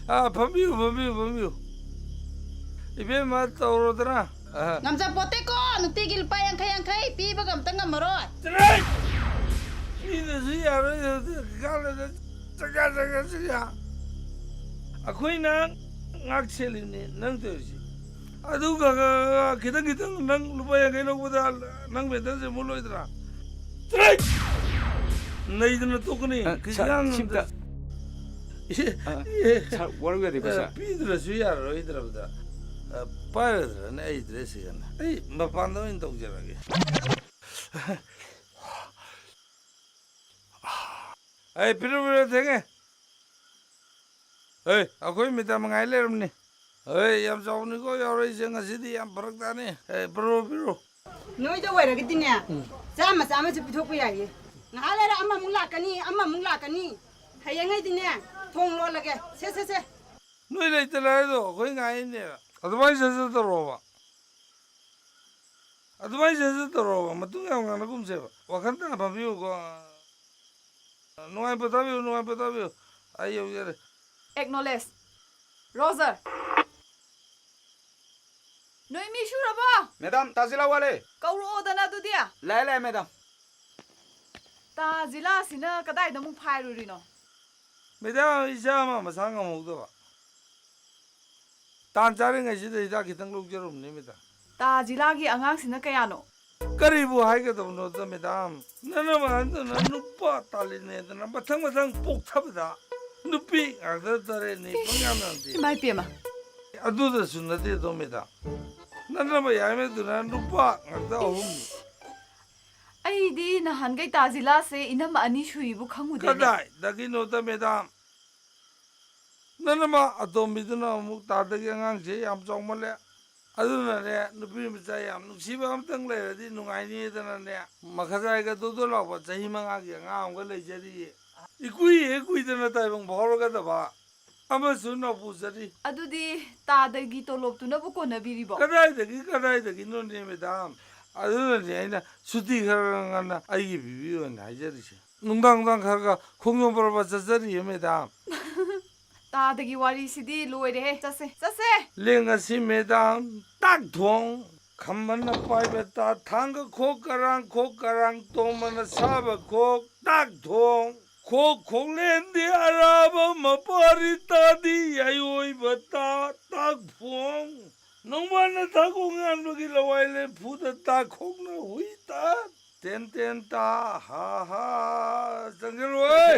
ꯐꯝꯕꯤꯌꯨ 이베마 떠오르더라 남자포테코 누티길 빠양카양카이 삐버가 엄청 감으로 트레이 이래서 야로 갈래 자가자가야 아코이나 ngakselini nang tersi adu ga kitang nang lupaya kai lokboda nang betar se muloidra trek naidna tokni kisang 침다. 잘 원하게 돼 보자. pidra suyaro idrabda 빠르더라 내 이들의 시간 에이 마판도 인동절하게 에이 필요불 되게 에이 아고이 미다 망아일레름니 에이 얌자오니고 여러 생각 시디 얌 버럭다니 에이 프로 너희도 왜 이렇게 뛰냐 싸마 좀 비토고야지 나래라 엄마 뭉라까니 하양이 뛰냐 통로라게 세세세 너희들 있더라도 거기 가있네 아드바이스 들어봐 마뚱이 안 가고 kumse wakanta papiu ko nuai patabiu ayo yare Acknowledge. Roger. Noemi shuraba. Madam ताजिला वाले. Kauro dana dudia. ले madam. Ta zila sina kadai da mung phairu rino. 매장 이자마 마상가 먹도 봐 단자는 것이다 이자 기타 lok저럽니다 Ta zila gi angang sina kayano. करीबु हाइगदो नोद madam ननमान नुपा तालिने दना मथंग पोक्थबदा नुपी आगदरे नि पंगामंती Mai pema. अदुदा सुनते दो मेदा ननमा यामे दुना नुपा आगदा ohum Ai di na hangai ta zila se inam ani shui bu khangu de. kadai dagi nota medam Nanma अतोमिदना मुक तादगे अंगांग से याम चौमले aduna ne nupi mcha yam nusiba amtang leiradi nungaini dana ne makhajai ga dodo lawa chahi manga gi nga amga leijari ikui dana taibang bhoroga da ba ama sunna pujari Adudi ta da gi tolop tu na bu ko na biri bo. kadai dagi no ne medam aduna ne aina suti kharanga na ai gi bibiyo na hajari se nungdang kharga khongyom barba chajari medam Ta da gi wari sidi loire he chase. lenga si medam tak thong khamman pai beta thang khok karang tomana sab khok tak thong khok len di araba mapari ta di ayoi bata tak phong nongman ta kongan logi lawaile phuda ta khok na hui ta ten ta ha jangal oi